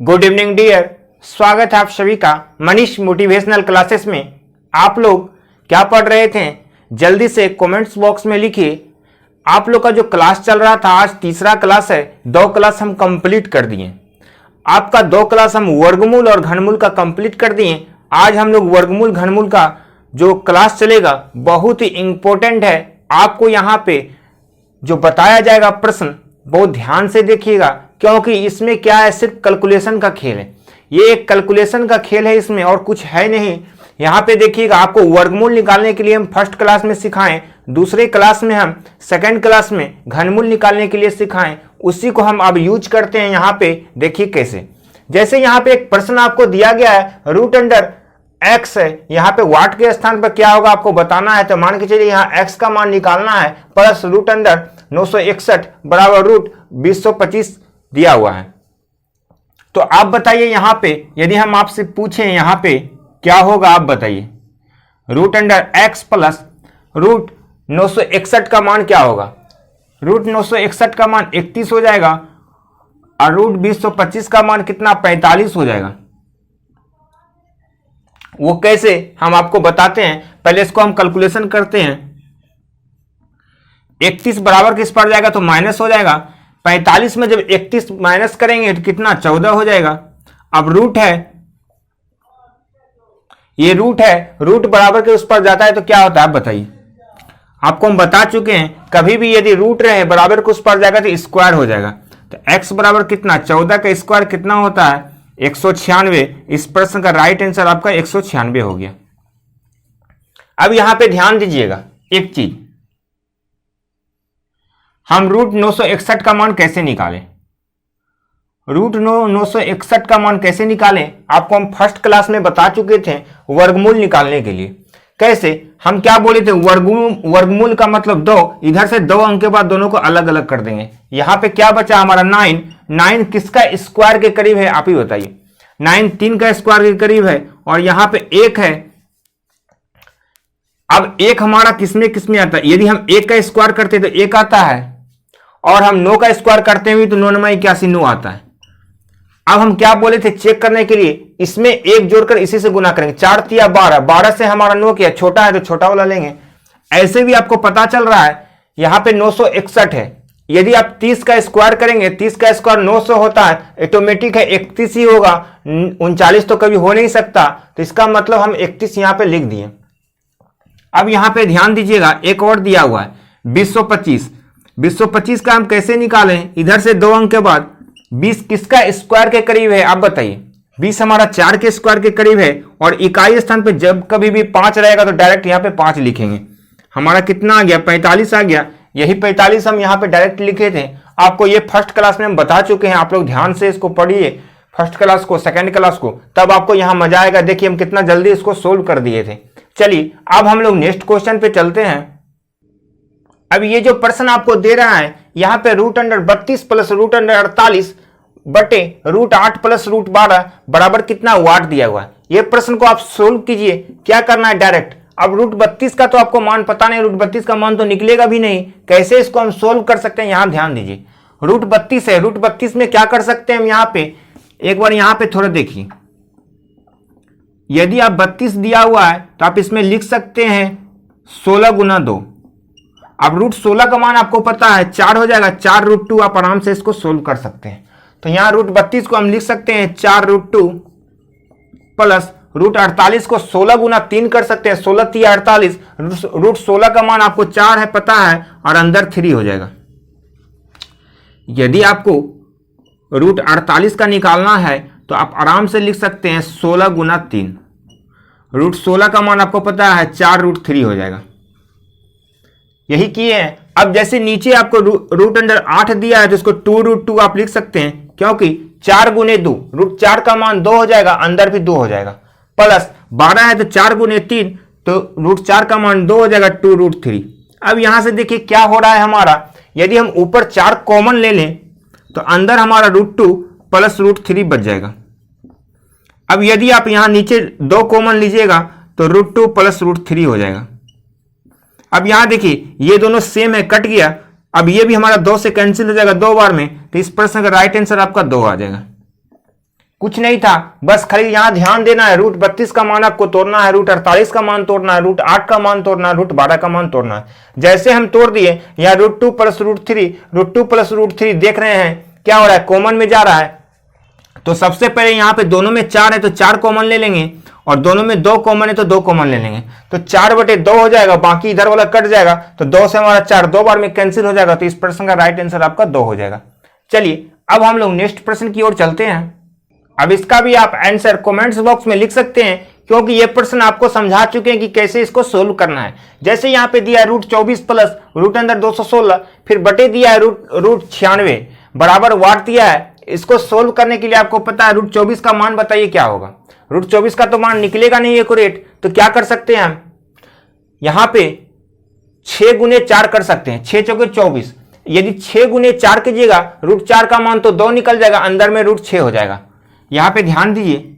Good evening dear. स्वागत है आप सभी का मनीष मोटिवेशनल क्लासेस में। आप लोग क्या पढ़ रहे थे जल्दी से कमेंट्स बॉक्स में लिखिए। आप लोग का जो क्लास चल रहा था, आज तीसरा क्लास है, 2 क्लास हम कंप्लीट कर दिए। आपका 2 क्लास हम वर्गमूल और घनमूल का कंप्लीट कर दिए। आज हम लोग वर्गमूल घनमूल का जो क्लास चलेगा बहुत ही इंपॉर्टेंट है। आपको यहाँ पे जो बताया जाएगा प्रश्न बहुत ध्यान से देखिएगा, क्योंकि इसमें क्या है, सिर्फ कैलकुलेशन का खेल है। ये एक कैलकुलेशन का खेल है, इसमें और कुछ है नहीं। यहाँ पे देखिएगा, आपको वर्गमूल निकालने के लिए हम फर्स्ट क्लास में सिखाएं, दूसरे क्लास में हम सेकंड क्लास में घनमूल निकालने के लिए सिखाएं, उसी को हम अब यूज करते हैं। यहाँ पे देखिए कैसे, जैसे यहाँ पे एक प्रश्न आपको दिया गया है, रूट अंडर एक्स है, यहाँ पे वाट के स्थान पर क्या होगा आपको बताना है। तो मान के चलिए यहाँ एक्स का मान निकालना है, प्लस रूट अंडर 961 बराबर रूट 2025 दिया हुआ है। तो आप बताइए यहाँ पे यदि हम आपसे पूछें यहाँ पे क्या होगा, आप बताइए। Root under X plus root 961 का मान क्या होगा। रूट 961 का मान 31 हो जाएगा और रूट 2025 का मान कितना, 45 हो जाएगा। वो कैसे हम आपको बताते हैं, पहले इसको हम कैलकुलेशन करते हैं। 31 बराबर किस पर जाएगा, तो माइनस हो जाएगा। 45 में जब 31 माइनस करेंगे तो कितना, 14 हो जाएगा। अब रूट है, ये रूट है, रूट बराबर के उस पर जाता है तो क्या होता है आप बताइए। आपको हम बता चुके हैं, कभी भी यदि रूट रहे बराबर के उस पर जाएगा तो स्क्वायर हो जाएगा। तो x बराबर कितना, 14 का स्क्वायर कितना होता है, 196। इस प्रश्न का राइट आंसर आपका 196 हो गया। अब यहां पे ध्यान दीजिएगा एक चीज, हम रूट 961 का मान कैसे निकालें। रूट 961 का मान कैसे निकालें, आपको हम फर्स्ट क्लास में बता चुके थे वर्गमूल निकालने के लिए। कैसे, हम क्या बोले थे, वर्गमूल का मतलब 2, इधर से 2 अंक के बाद दोनों को अलग अलग कर देंगे। यहां पे क्या बचा हमारा 9, 9 किसका स्क्वायर के करीब है आप ही बताइए। 9 3 का स्क्वायर के करीब है, और यहां पे 1 है। अब 1 हमारा किसमें किसमें आता है, यदि हम 1 का स्क्वायर करते तो 1 आता है, और हम 9 का स्क्वायर करते हुए तो 9 9 81 9 आता है। अब हम क्या बोले थे, चेक करने के लिए इसमें 1 जोड़कर इसी से गुना करेंगे। 4 तिया 12, 12 से हमारा 9 किया, छोटा है तो छोटा वाला लेंगे। ऐसे भी आपको पता चल रहा है यहां पे 961 है, यदि आप 30 का स्क्वायर करेंगे, 30 का स्क्वायर 900 होता है, ऑटोमेटिक है 31 ही होगा। 39 तो कभी हो नहीं सकता, तो इसका मतलब हम 31 यहां पे लिख दिए। अब यहां पे ध्यान दीजिएगा, एक और दिया हुआ है 2025। 2025 का हम कैसे निकालें, इधर से 2 अंक के बाद 20 किसका स्क्वायर के करीब है आप बताइए। 20 हमारा 4 के स्क्वायर के करीब है, और इकाई स्थान पे जब कभी भी 5 रहेगा तो डायरेक्ट यहाँ पे 5 लिखेंगे। हमारा कितना आ गया, 45 आ गया। यही 45 हम यहाँ पे डायरेक्ट लिखे थे। आपको ये फर्स्ट क्लास में हम बता चुके हैं, आप लोग ध्यान से इसको पढ़िए, फर्स्ट क्लास को, सेकेंड क्लास को, तब आपको यहाँ मजा आएगा। देखिए हम कितना जल्दी इसको सोल्व कर दिए थे। चलिए अब हम लोग नेक्स्ट क्वेश्चन पे चलते हैं। अब ये जो प्रश्न आपको दे रहा है, यहाँ पे root under 32 plus root under 48 बटे रूट 8 प्लस रूट 12 बराबर कितना वाट दिया हुआ है। ये प्रश्न को आप सोल्व कीजिए। क्या करना है, डायरेक्ट। अब रूट 32 का तो आपको मान पता नहीं, रूट 32 का मान तो निकलेगा भी नहीं, कैसे इसको हम सोल्व कर सकते हैं, यहां ध्यान दीजिए। रूट 32 है, रूट 32 में क्या कर सकते हैं हम, यहाँ पे एक बार यहाँ पे थोड़ा देखिए। यदि आप 32 दिया हुआ है तो आप इसमें लिख सकते हैं 16 गुना 2। अब रूट 16 का मान आपको पता है 4 हो जाएगा, 4 रूट 2 आप आराम से इसको सोल्व कर सकते हैं। तो यहां रूट 32 को हम लिख सकते हैं 4 रूट 2 प्लस रूट 48 को 16 गुना 3 कर सकते हैं, 16 3 48। रूट 16 का मान आपको 4 है पता है, और अंदर 3 हो जाएगा। यदि आपको रूट 48 का निकालना है तो आप आराम से लिख सकते हैं 16 गुना 3। रूट 16 का मान आपको पता है 4 रूट 3 हो जाएगा। यही किए हैं। अब जैसे नीचे आपको रूट अंडर 8 दिया है तो इसको 2 रूट 2 आप लिख सकते हैं, क्योंकि 4 गुने 2, रूट 4 का मान 2 हो जाएगा, अंदर भी 2 हो जाएगा। प्लस 12 है तो 4 गुने 3, तो रूट 4 का मान 2 हो जाएगा, 2 रूट 3। अब यहां से देखिए क्या हो रहा है हमारा, यदि हम ऊपर 4 कॉमन ले लें तो अंदर हमारा रूट 2 प्लस रूट 3 बच जाएगा। अब यदि आप यहां नीचे 2 कॉमन लीजिएगा तो रूट 2 प्लस रूट 3 हो जाएगा। अब यहां देखिए ये दोनों सेम है, कट गया। अब ये भी हमारा 2 से कैंसिल हो जाएगा 2 बार में, तो इस प्रश्न का राइट आंसर आपका 2 आ जाएगा। कुछ नहीं था, बस खाली यहां ध्यान देना है, रूट 32 का मान आपको तोड़ना है, रूट 48 का मान तोड़ना है, रूट 8 का मान तोड़ना है, रूट 12 का मान तोड़ना है। जैसे हम तोड़ दिए, यहाँ root 2 plus root 3, root 2 plus root 3 देख रहे हैं क्या हो रहा है, कॉमन में जा रहा है। तो सबसे पहले यहाँ पे दोनों में 4 है तो 4 कॉमन ले लेंगे, और दोनों में 2 कॉमन है तो 2 कॉमन ले लेंगे। तो 4/2 हो जाएगा, बाकी इधर वाला कट जाएगा, तो 2 से हमारा 4 2 बार में कैंसिल हो जाएगा। तो इस प्रश्न का राइट आंसर आपका 2 हो जाएगा। चलिए अब हम लोग नेक्स्ट प्रश्न की ओर चलते हैं। अब इसका भी आप आंसर कमेंट्स बॉक्स में लिख सकते हैं, क्योंकि ये प्रश्न आपको समझा चुके हैं कि कैसे इसको सोल्व करना है। जैसे यहाँ पे दिया है रूट 24 प्लस रूट अंदर 216, फिर बटे दिया है रूट 96 बराबर वाट दिया है। इसको सोल्व करने के लिए आपको पता है रूट 24 का मान बताइए क्या होगा। रूट 24 का तो मान निकलेगा नहीं एक्यूरेट, तो क्या कर सकते हैं हम यहाँ पे 6 गुने 4 कर सकते हैं, 6 चौके 24। यदि 6 गुने 4 कीजिएगा रूट 4 का मान तो 2 निकल जाएगा, अंदर में रूट 6 हो जाएगा। यहां पे ध्यान दीजिए,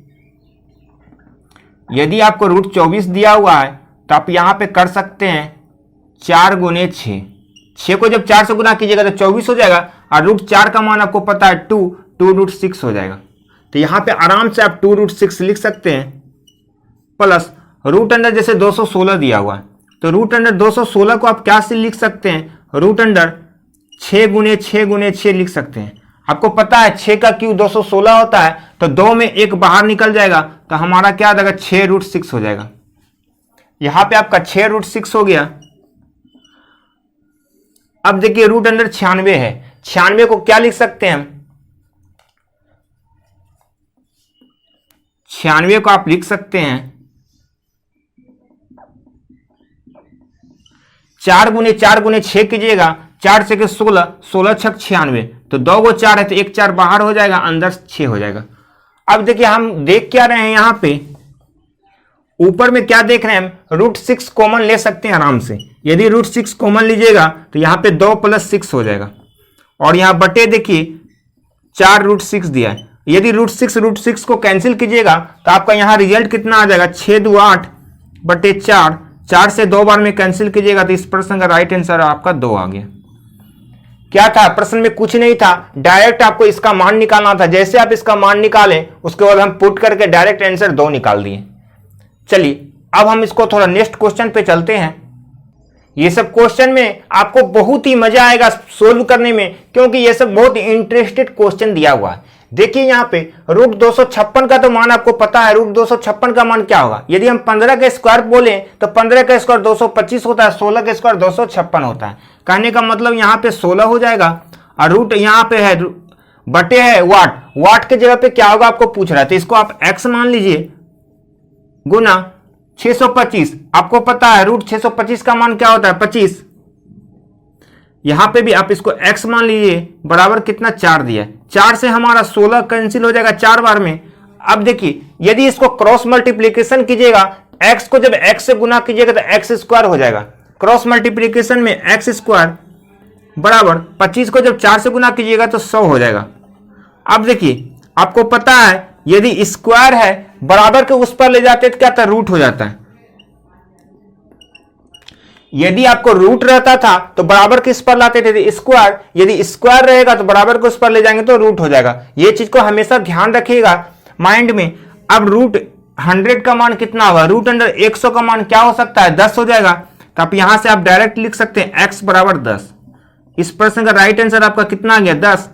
यदि आपको रूट 24 दिया हुआ है तो आप यहां पे कर सकते हैं 4 गुने 6। 6 को जब 4 से गुना कीजिएगा तो 24 हो जाएगा, और रूट 4 का मान आपको पता है 2 रूट 6 हो जाएगा। तो यहां पे आराम से आप 2 रूट 6 लिख सकते हैं, प्लस रूट अंडर जैसे 216 दिया हुआ है तो रूट अंडर 216 को आप क्या से लिख सकते हैं, रूट अंडर 6 गुने 6 गुने 6 लिख सकते हैं। आपको पता है 6 का क्यूब 216 होता है, तो 2 में 1 बाहर निकल जाएगा, तो हमारा क्या आ जाएगा 6 रूट 6 हो जाएगा। यहां पे आपका 6 रूट 6 हो गया। अब देखिए रूट अंडर 96 है, 96 को क्या लिख सकते हैं हम, 96 को आप लिख सकते हैं 4 गुने 6 कीजिएगा, 4 से 16, 16 छक 96, तो 2 गो 4 है तो 1 4 बाहर हो जाएगा, अंदर 6 हो जाएगा। अब देखिए हम देख क्या रहे हैं, यहां पे ऊपर में क्या देख रहे हैं हम, रूट 6 कॉमन ले सकते हैं आराम से। यदि रूट 6 कॉमन लीजिएगा तो यहां पे 2 + 6 हो जाएगा, और यहां बटे देखिए 4 रूट 6 दिया है। यदि रूट 6 को कैंसिल कीजिएगा तो आपका यहां रिजल्ट कितना आ जाएगा, 6 2 8 बटे 4, 4 से 2 बार में कैंसिल कीजिएगा, तो इस प्रश्न का राइट आंसर आपका 2 आ गया। क्या था प्रश्न में, कुछ नहीं था, डायरेक्ट आपको इसका मान निकालना था। जैसे आप इसका मान निकालें उसके बाद हम पुट करके डायरेक्ट आंसर 2 निकाल दिए। चलिए अब हम इसको थोड़ा नेक्स्ट क्वेश्चन पे चलते हैं। ये सब क्वेश्चन में आपको बहुत ही मजा आएगा सोल्व करने में, क्योंकि ये सब बहुत इंटरेस्टेड क्वेश्चन दिया हुआ है। देखिए यहाँ पे रूट 256 का तो मान आपको पता है, रूट 256 का मान क्या होगा। यदि हम 15 का स्क्वायर बोले तो 15 का स्क्वायर 225 होता है, 16 का स्क्वायर 256 होता है। कहने का मतलब यहाँ पे 16 हो जाएगा, और रूट यहाँ पे है बटे है वाट, वाट के जगह पे क्या होगा आपको पूछ रहा है, तो इसको आप x मान लीजिए गुना 625। आपको पता है रूट 625 का मान क्या होता है 25। यहां पे भी आप इसको x मान लीजिए, बराबर कितना 4 दिया है, 4 से हमारा 16 कैंसिल हो जाएगा 4 बार में। अब देखिए यदि इसको क्रॉस मल्टीप्लीकेशन कीजिएगा, x को जब x से गुना कीजिएगा तो x स्क्वायर हो जाएगा। क्रॉस मल्टीप्लीकेशन में x स्क्वायर बराबर 25 को जब 4 से गुना कीजिएगा तो 100 हो जाएगा। अब देखिए आपको पता है यदि स्क्वायर है बराबर के उस पर ले जाते तो क्या था, रूट हो जाता है। यदि आपको रूट रहता था तो बराबर किस पर लाते थे, स्क्वायर। यदि स्क्वायर रहेगा तो बराबर को उस पर ले जाएंगे तो रूट हो जाएगा। ये चीज को हमेशा ध्यान रखिएगा माइंड में। अब रूट 100 का मान कितना होगा, रूट अंडर 100 का मान क्या हो सकता है 10 हो जाएगा। तो आप यहां से आप डायरेक्ट लिख सकते हैं x बराबर 10। इस प्रश्न का राइट आंसर आपका कितना आ गया 10।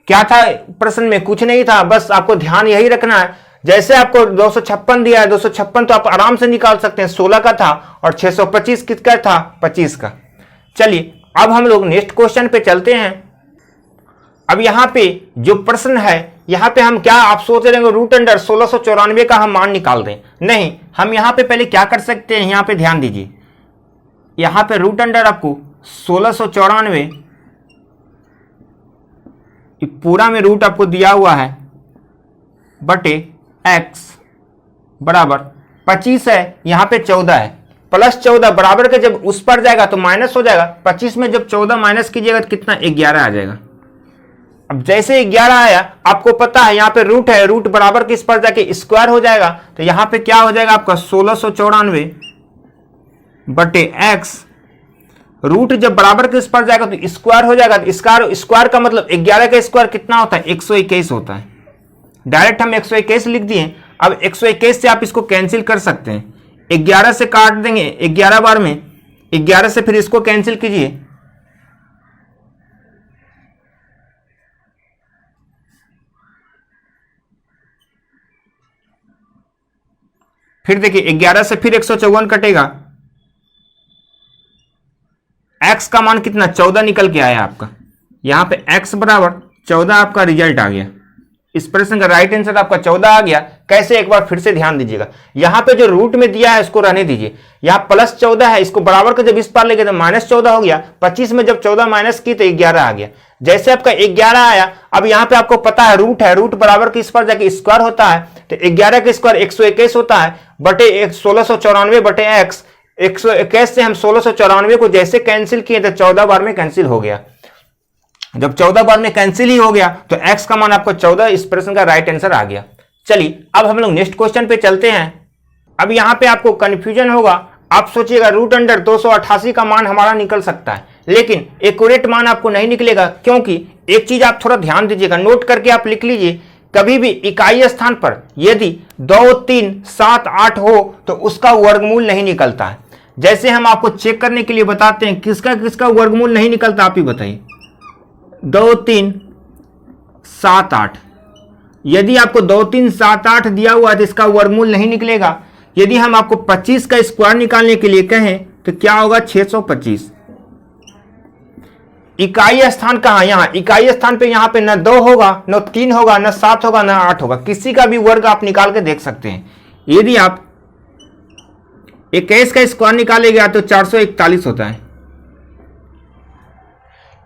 क्या था प्रश्न में, कुछ नहीं था, बस आपको ध्यान यही रखना है। जैसे आपको 256 दिया है, 256 तो आप आराम से निकाल सकते हैं, 16 का था, और 625 किसका था 25 का। चलिए अब हम लोग नेक्स्ट क्वेश्चन पे चलते हैं। अब यहाँ पे जो प्रश्न है, यहाँ पे हम क्या आप सोच रहे हैं रूट अंडर 1694 का हम मान निकाल दें, नहीं, हम यहाँ पे पहले क्या कर सकते हैं, यहाँ पे ध्यान दीजिए। यहाँ पे रूट अंडर आपको 1694 पूरा में रूट आपको दिया हुआ है बटे x बराबर 25 है, यहाँ पे 14 है, प्लस 14 बराबर के जब उस पर जाएगा तो माइनस हो जाएगा। 25 में जब 14 माइनस कीजिएगा तो कितना 11 आ जाएगा। अब जैसे 11 आया, आपको पता है यहाँ पे रूट है, रूट बराबर के इस पर जाके स्क्वायर हो जाएगा, तो यहाँ पे क्या हो जाएगा आपका 1694 बटे x। रूट जब बराबर के इस पर जाएगा तो स्क्वायर हो जाएगा, तो स्क्वायर का मतलब 11 का स्क्वायर कितना होता है 121 होता है। डायरेक्ट हम 121 लिख दिए। अब 121 से आप इसको कैंसिल कर सकते हैं, 11 से काट देंगे 11 बार में, 11 से फिर इसको कैंसिल कीजिए, फिर देखिए 11 से फिर 154 कटेगा, x का मान कितना 14 निकल के आया आपका। यहां पे x बराबर 14 आपका रिजल्ट आ गया। इस प्रश्न का राइट आंसर आपका 14 आ गया। कैसे, एक बार फिर से ध्यान दीजिएगा, यहां पे जो रूट में दिया है उसको रहने दीजिए, यहां प्लस 14 है, इसको बराबर का जब इस पार लेके तो माइनस 14 हो गया, 25 में जब 14 माइनस की तो 11 आ गया। जैसे आपका 11 आया, अब यहाँ पे आपको पता है रूट बराबर के इस पर जाके स्क्वायर होता है, तो 11 का स्क्वायर 121 होता है बटे 1694 बटे x। 121 से हम 1694 को जैसे कैंसिल किए तो 14 बार में कैंसिल हो गया। जब 14 बार में कैंसिल ही हो गया तो x का मान आपको 14, इस प्रश्न का राइट आंसर आ गया। चलिए अब हम लोग नेक्स्ट क्वेश्चन पे चलते हैं। अब यहां पे आपको कंफ्यूजन होगा, आप सोचिएगा रूट अंडर 288 का मान हमारा निकल सकता है, लेकिन एक्यूरेट मान आपको नहीं निकलेगा, क्योंकि एक चीज आप थोड़ा ध्यान दीजिएगा, नोट करके आप लिख लीजिए, कभी भी इकाई स्थान पर यदि 2, 3, 7, 8 हो तो उसका वर्गमूल नहीं निकलता है। जैसे हम आपको चेक करने के लिए बताते हैं, किसका किसका वर्गमूल नहीं निकलता, आप ही बताइए। 2, 3, 7, 8, यदि आपको 2, 3, 7, 8 दिया हुआ है तो इसका वर्गमूल नहीं निकलेगा। यदि हम आपको 25 का स्क्वायर निकालने के लिए कहें तो क्या होगा, 625। इकाई स्थान कहां, यहां इकाई स्थान पे यहां पे न 2 होगा, न 3 होगा, न 7 होगा, न 8 होगा, किसी का भी वर्ग आप निकाल के देख सकते हैं। यदि आप 21 का स्क्वायर निकालेगा तो 441 होता है।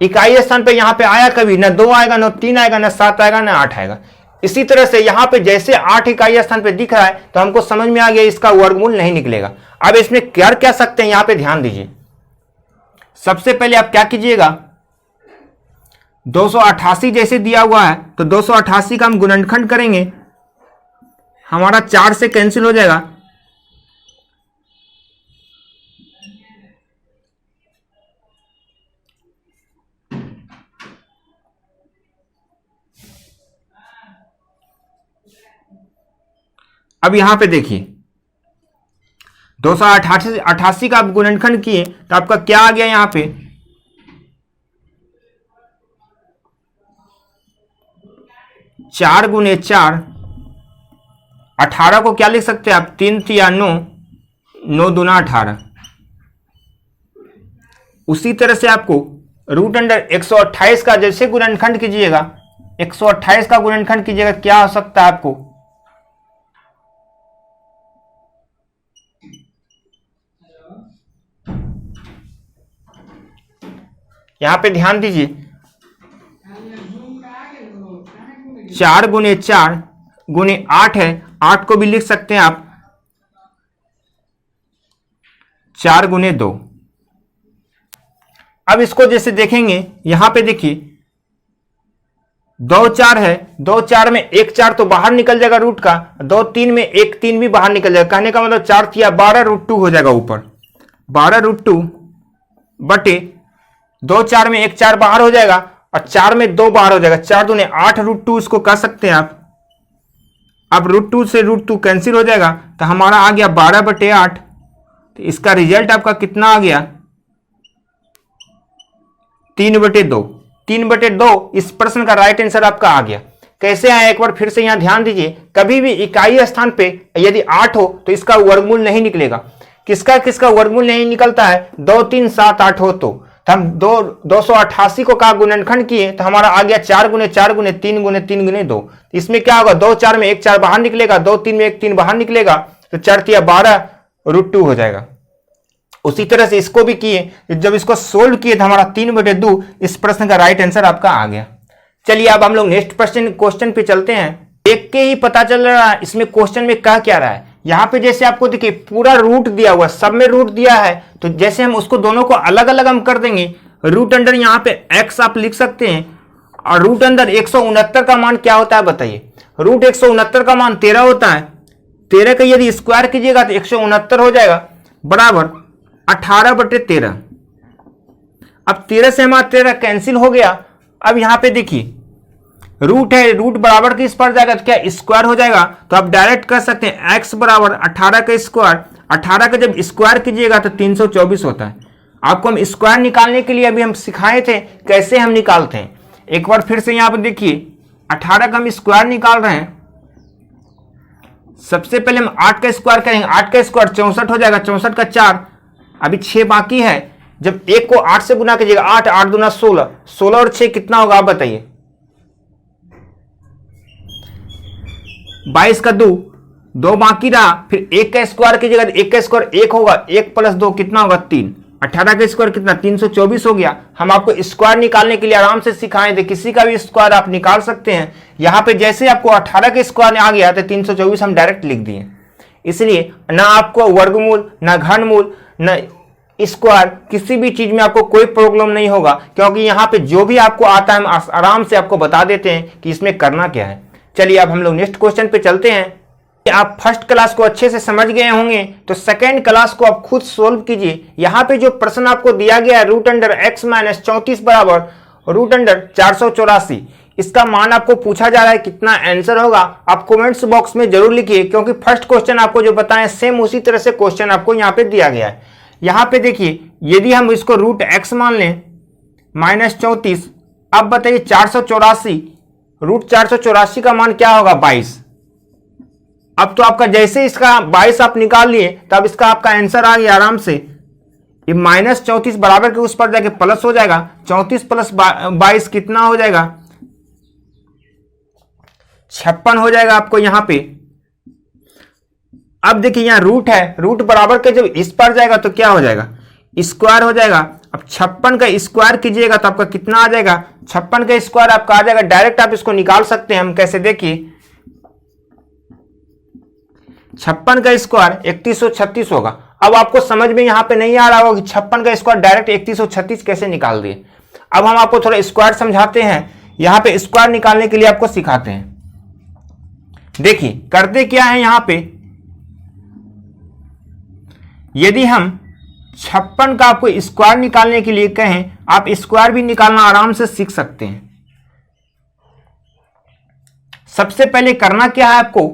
इकाई स्थान पे यहां पे आया कभी न 2 आएगा, न 3 आएगा, न 7 आएगा, न 8 आएगा। इसी तरह से यहां पे जैसे 8 इकाई स्थान पे दिख रहा है तो हमको समझ में आ गया इसका वर्गमूल नहीं निकलेगा। अब इसमें क्या सकते हैं, यहां पे ध्यान दीजिए। सबसे पहले आप क्या कीजिएगा, 288 जैसे दिया हुआ है तो 288 का हम गुणनखंड करेंगे, हमारा 4 से कैंसिल हो जाएगा, अब यहां पे देखिए 288 का आप गुणनखंड किए तो आपका क्या आ गया, यहां पे 4 गुने 4, 18 को क्या लिख सकते हैं आप, 3 तिया 9, 9 दूना 18। उसी तरह से आपको रूट अंडर 128 का जैसे गुणनखंड कीजिएगा, 128 का गुणनखंड कीजिएगा, क्या हो सकता है आपको, यहां पे ध्यान दीजिए, 4 गुने 4 गुने 8 है, 8 को भी लिख सकते हैं आप 4 गुने 2। अब इसको जैसे देखेंगे, यहां पे देखिए 2 4 है, 2 4 में 1 4 तो बाहर निकल जाएगा रूट का, 2 3 में 1 3 भी बाहर निकल जाएगा, कहने का मतलब 4 थिया 12 रूट 2 हो जाएगा ऊपर, 12 रूट 2 बटे 2 4 में 1 4 बाहर हो जाएगा और 4 में 2 बाहर हो जाएगा, 4 दूने 8 रूट 2 इसको कह सकते हैं आप। अब रूट 2 से रूट 2 कैंसिल हो जाएगा तो हमारा आ गया 12 बटे 8। तो इसका रिजल्ट आपका कितना आ गया, 3 बटे 2। 3 बटे 2 इस प्रश्न का राइट आंसर आपका आ गया। कैसे आया, एक बार फिर से यहां ध्यान दीजिए, कभी भी इकाई स्थान पे यदि 8 हो तो इसका वर्गमूल नहीं निकलेगा। किसका किसका वर्गमूल नहीं निकलता है, 2 3 7 8 हो तो हम 288 को का गुणनखंड किए तो हमारा आ गया 4 गुने 4 गुने 3 गुने 3 गुने 2। इसमें क्या होगा, 2 4 में 1 4 बाहर निकलेगा, 2 3 में 1 3 बाहर निकलेगा, तो 4 तिया 12 रूट 2 हो जाएगा। उसी तरह से इसको भी किए, जब इसको सोल्व किए तो हमारा 3 बटे 2 इस प्रश्न का राइट आंसर आपका आ गया। चलिए अब हम लोग नेक्स्ट क्वेश्चन पे चलते हैं। देख के ही पता चल रहा है इसमें क्वेश्चन में कह क्या रहा है। यहाँ पे जैसे आपको देखिए पूरा रूट दिया हुआ, सब में रूट दिया है, तो जैसे हम उसको दोनों को अलग अलग हम कर देंगे, रूट अंडर यहाँ पे x आप लिख सकते हैं, और रूट अंडर 169 का मान क्या होता है बताइए। रूट 169 का मान 13 होता है, 13 का यदि स्क्वायर कीजिएगा तो 169 हो जाएगा, बराबर 18 बटे 13। अब 13 से हमारा 13 कैंसिल हो गया। अब यहाँ पे देखिए रूट है, रूट बराबर किस पर जाएगा तो क्या स्क्वायर हो जाएगा। तो आप डायरेक्ट कर सकते हैं x बराबर 18 का स्क्वायर, 18 का जब स्क्वायर कीजिएगा तो 324 होता है। आपको हम स्क्वायर निकालने के लिए अभी हम सिखाए थे कैसे हम निकालते हैं। एक बार फिर से यहां पर देखिए 18 का हम स्क्वायर निकाल रहे हैं। सबसे पहले हम 8 का स्क्वायर करेंगे, 8 का स्क्वायर 64 हो जाएगा, 64 का 4, अभी 6 बाकी है। जब 1 को 8 से गुना कीजिएगा 8, 8 दूना 16, 16 और 6 कितना होगा आप बताइए। 22 का 2 बाकी रहा, फिर 1 का स्क्वायर कीजिएगा तो 1 का स्क्वायर 1 होगा, 1 प्लस 2 कितना होगा 3, 18 का स्क्वायर कितना 324 हो गया। हम आपको स्क्वायर निकालने के लिए आराम से सिखाए थे, किसी का भी स्क्वायर आप निकाल सकते हैं। यहां पे जैसे आपको 18 का स्क्वायर आ गया तो 324 हम डायरेक्ट लिख दिए। इसलिए ना आपको वर्गमूल, ना घनमूल, ना स्क्वायर, किसी भी चीज में आपको कोई प्रॉब्लम नहीं होगा, क्योंकि यहाँ पे जो भी आपको आता है हम आराम से आपको बता देते हैं कि इसमें करना क्या है। चलिए अब हम लोग नेक्स्ट क्वेश्चन पे चलते हैं। आप फर्स्ट क्लास को अच्छे से समझ गए होंगे तो सेकेंड क्लास को आप खुद सोल्व कीजिए। यहाँ पे जो प्रश्न आपको दिया गया है रूट अंडर x माइनस 34 बराबर रूट अंडर 484, इसका मान आपको पूछा जा रहा है, कितना आंसर होगा आप कमेंट्स बॉक्स में जरूर लिखिए, क्योंकि फर्स्ट क्वेश्चन आपको जो बताएं सेम उसी तरह से क्वेश्चन आपको यहाँ पे दिया गया है। यहाँ पे देखिए यदि हम इसको रूट x मान लें माइनस 34, अब बताइए 484, रूट 484 का मान क्या होगा 22। अब तो आपका जैसे इसका 22 आप निकाल लिए तब इसका आपका आंसर आ गया आराम से। ये माइनस 34 बराबर के उस पर जाके प्लस हो जाएगा, 34 प्लस 22 कितना हो जाएगा 56 हो जाएगा आपको यहाँ पे। अब देखिए यहाँ रूट है, रूट बराबर के जब इस पर जाएगा तो क्या हो जाएगा स्क्वायर हो जाएगा। अब 56 का स्क्वायर कीजिएगा तो आपका कितना आ जाएगा, 56 का स्क्वायर आपका आ जाएगा, डायरेक्ट आप इसको निकाल सकते हैं। हम कैसे देखिए 56 का स्क्वायर 3136 होगा। अब आपको समझ में यहां पे नहीं आ रहा होगा कि 56 का स्क्वायर डायरेक्ट 3136 कैसे निकाल दिए। अब हम आपको थोड़ा स्क्वायर समझाते हैं, यहां पे स्क्वायर निकालने के लिए आपको सिखाते हैं। देखिए करते क्या है, यहां पे यदि हम 56 का आपको स्क्वायर निकालने के लिए कहें, आप स्क्वायर भी निकालना आराम से सीख सकते हैं। सबसे पहले करना क्या है आपको,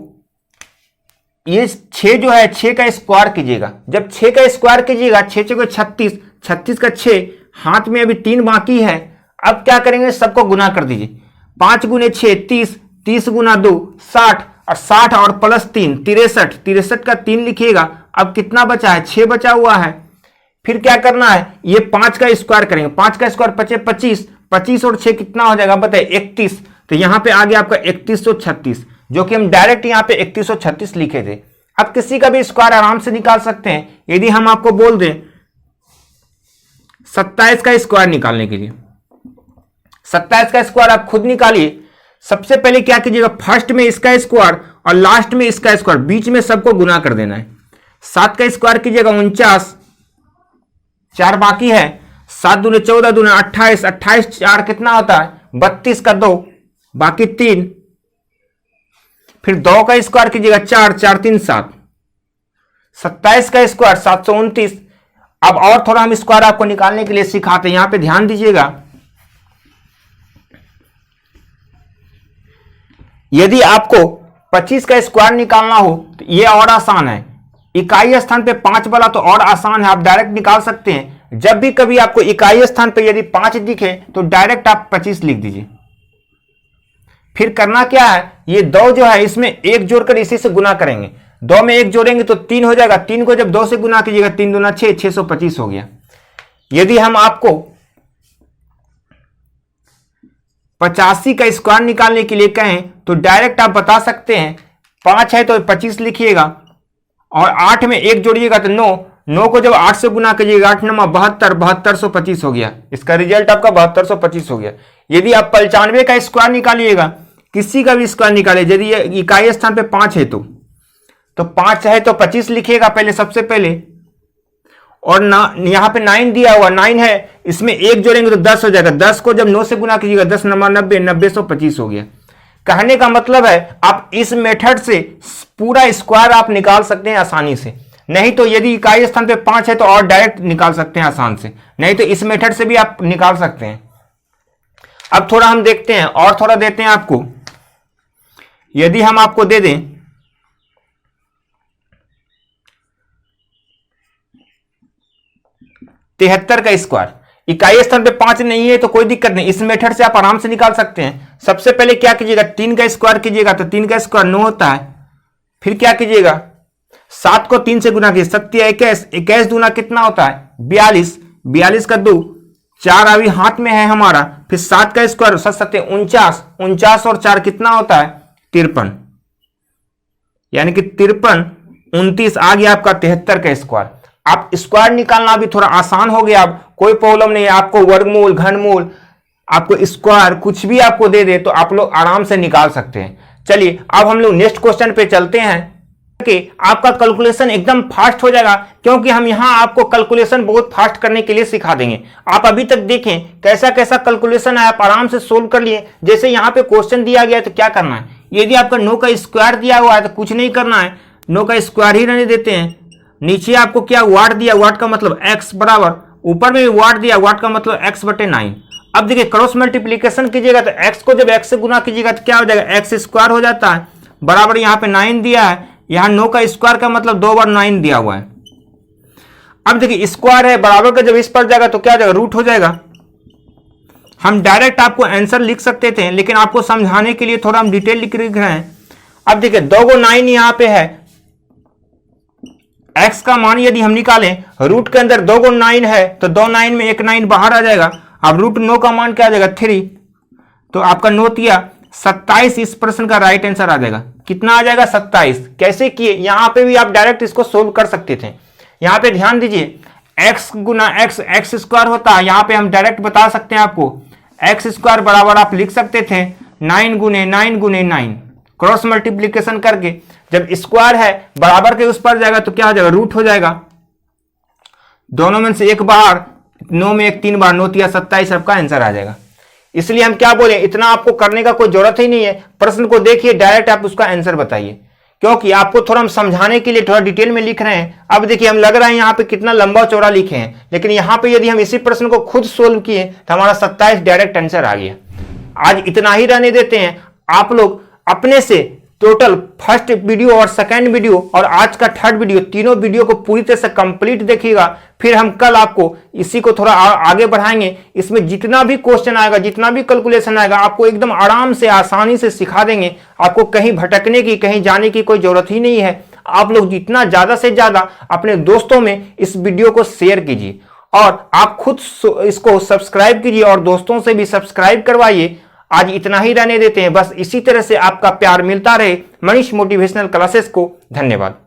ये 6 जो है 6 का स्क्वायर कीजिएगा। जब 6 का स्क्वायर कीजिएगा 6 6 36, 36 का 6, हाथ में अभी 3 बाकी है। अब क्या करेंगे सबको गुना कर दीजिए, 5 गुने 6 30, 30 गुना 2 60, और 60 और प्लस 3 63, 63 का 3 लिखिएगा। अब कितना बचा है 6 बचा हुआ है। फिर क्या करना है, ये 5 का स्क्वायर करेंगे, 5 का स्क्वायर 25, 25 और 6 कितना हो जाएगा बताइए 31। तो यहां पे आ गया आपका 3136, जो कि हम डायरेक्ट यहां पे 3136 लिखे थे। अब किसी का भी स्क्वायर आराम से निकाल सकते हैं। यदि हम आपको बोल दें 27 का स्क्वायर निकालने के लिए, 27 का स्क्वायर आप खुद निकालिए। सबसे पहले क्या कीजिएगा, फर्स्ट में इसका स्क्वायर और लास्ट में इसका स्क्वायर, बीच में सबको गुना कर देना है। 7 का स्क्वायर कीजिएगा 49, 4 बाकी है, 7 दूने 14 दूने 28, 28 4 कितना होता है 32 का 2 बाकी 3, फिर 2 का स्क्वायर कीजिएगा 4, 4 3 7, 27 का स्क्वायर 729। अब और थोड़ा हम स्क्वायर आपको निकालने के लिए सिखाते हैं, यहां पे ध्यान दीजिएगा। यदि आपको 25 का स्क्वायर निकालना हो तो ये और आसान है, इकाई स्थान पे 5 वाला तो और आसान है, आप डायरेक्ट निकाल सकते हैं। जब भी कभी आपको इकाई स्थान पे यदि 5 दिखे तो डायरेक्ट आप 25 लिख दीजिए। फिर करना क्या है, ये 2 जो है इसमें 1 जोड़कर इसी से गुना करेंगे, 2 में 1 जोड़ेंगे तो 3 हो जाएगा, 3 को जब 2 से गुना कीजिएगा 3 दूना 6, 625 हो गया। यदि हम आपको 85 का स्क्वायर निकालने के लिए कहें तो डायरेक्ट आप बता सकते हैं, 5 है तो 25 लिखिएगा और 8 में 1 जोड़िएगा तो 9, 9 को जब 8 से गुना कीजिएगा 8 9 72, 7225 हो गया। इसका रिजल्ट आपका 7225 हो गया। यदि आप 95 का स्क्वायर निकालिएगा, किसी का भी स्क्वायर निकालिए, यदि ये इकाई स्थान पे 5 है तो 5 है तो 25 लिखिएगा पहले सबसे पहले, और यहां पे 9 दिया हुआ 9 है, इसमें 1 जोड़ेंगे तो 10 हो जाएगा, 10 को जब 9 से गुना कीजिएगा 10 9 90, 90 हो गया। कहने का मतलब है आप इस मेथड से पूरा स्क्वायर आप निकाल सकते हैं आसानी से। नहीं तो यदि इकाई स्थान पे 5 है तो और डायरेक्ट निकाल सकते हैं आसान से, नहीं तो इस मेथड से भी आप निकाल सकते हैं। अब थोड़ा हम देखते हैं और थोड़ा देते हैं आपको। यदि हम आपको दे दें 73 का स्क्वायर, इकाई स्थान पे 5 नहीं है तो कोई दिक्कत नहीं, इस मेथड से आप आराम से निकाल सकते हैं। सबसे पहले क्या कीजिएगा, 3 का स्क्वायर कीजिएगा तो 3 का स्क्वायर 9 होता है। फिर क्या कीजिएगा, 7 को 3 से गुना कीजिए, 7 21, 21 दूना कितना होता है 42, 42 का 2, 4 अभी हाथ में है हमारा। फिर 7 का स्क्वायर 7 7 49, 49 और 4 कितना होता है 53, यानी कि 53 29 आ गया आपका 73 का स्क्वायर। आप स्क्वायर निकालना भी थोड़ा आसान हो गया, अब कोई प्रॉब्लम नहीं है। आपको वर्गमूल, घनमूल, आपको स्क्वायर कुछ भी आपको दे दे तो आप लोग आराम से निकाल सकते हैं। चलिए अब हम लोग नेक्स्ट क्वेश्चन पे चलते हैं कि आपका कैलकुलेशन एकदम फास्ट हो जाएगा, क्योंकि हम यहां आपको कैलकुलेशन बहुत फास्ट करने के लिए सिखा देंगे। आप अभी तक देखें कैसा कैसा कैलकुलेशन है, आप आराम से सोल्व कर लिए। जैसे यहां पे क्वेश्चन दिया गया है तो क्या करना है, यदि आपका 9 का स्क्वायर दिया हुआ है तो कुछ नहीं करना है, 9 का स्क्वायर ही रहने देते हैं। नीचे आपको क्या वाट दिया, वाट का मतलब x बराबर, ऊपर में भी वाट दिया, वाट का मतलब x/9। अब देखिए क्रॉस मल्टीप्लीकेशन कीजिएगा तो x को जब x से गुना कीजिएगा तो क्या हो जाएगा, x स्क्वायर हो जाता है, बराबर यहाँ पे 9 दिया है, यहाँ 9 का स्क्वायर का मतलब 2 बार 9 दिया हुआ है। अब देखिए स्क्वायर है, बराबर का जब इस पर जाएगा तो क्या हो जाएगा, रूट हो जाएगा। हम डायरेक्ट आपको आंसर लिख सकते थे, लेकिन आपको समझाने के लिए थोड़ा हम डिटेल लिख रहे हैं। अब देखिए 2 को 9 यहाँ पे है, x का मान यदि हम निकालें, रूट के अंदर 2 को 9 है तो 2 9 में एक 9 बाहर आ जाएगा। अब रूट 9 का मान क्या आ जाएगा 3, तो आपका 9 तिया 27, इस प्रश्न का राइट आंसर आ जाएगा। कितना आ जाएगा 27। कैसे किए, यहां पे भी आप डायरेक्ट इसको सोल्व कर सकते थे। यहां पे ध्यान दीजिए, x गुना x स्क्वायर होता है, यहां पे हम डायरेक्ट बता सकते हैं आपको, x स्क्वायर बराबर आप लिख सकते थे 9 गुने 9 गुने 9, क्रॉस मल्टीप्लीकेशन करके जब स्क्वायर है बराबर के उस पर जाएगा तो क्या हो जाएगा, रूट हो जाएगा। दोनों में से एक बार, 9 में एक 3 बार, 9 तिया 27 आपका आंसर आ जाएगा। इसलिए हम क्या बोले, इतना आपको करने का कोई जरूरत ही नहीं है, प्रश्न को देखिए डायरेक्ट आप उसका आंसर बताइए, क्योंकि आपको थोड़ा हम समझाने के लिए थोड़ा डिटेल में लिख रहे हैं। अब देखिए हम लग रहा है यहाँ पे कितना लंबा चौड़ा लिखे हैं, लेकिन यहाँ पे यदि हम इसी प्रश्न को खुद सोल्व किए तो हमारा 27 डायरेक्ट आंसर आ गया। आज इतना ही रहने देते हैं। आप लोग अपने से टोटल फर्स्ट वीडियो और सेकंड वीडियो और आज का थर्ड वीडियो, तीनों वीडियो को पूरी तरह से कंप्लीट देखिएगा। फिर हम कल आपको इसी को थोड़ा आगे बढ़ाएंगे। इसमें जितना भी क्वेश्चन आएगा, जितना भी कैलकुलेशन आएगा, आपको एकदम आराम से आसानी से सिखा देंगे। आपको कहीं भटकने की, कहीं जाने की कोई जरूरत ही नहीं है। आप लोग जितना ज्यादा से ज्यादा अपने दोस्तों में इस वीडियो को शेयर कीजिए और आप खुद इसको सब्सक्राइब कीजिए और दोस्तों से भी सब्सक्राइब करवाइए। आज इतना ही रहने देते हैं, बस इसी तरह से आपका प्यार मिलता रहे मनीष मोटिवेशनल क्लासेस को। धन्यवाद।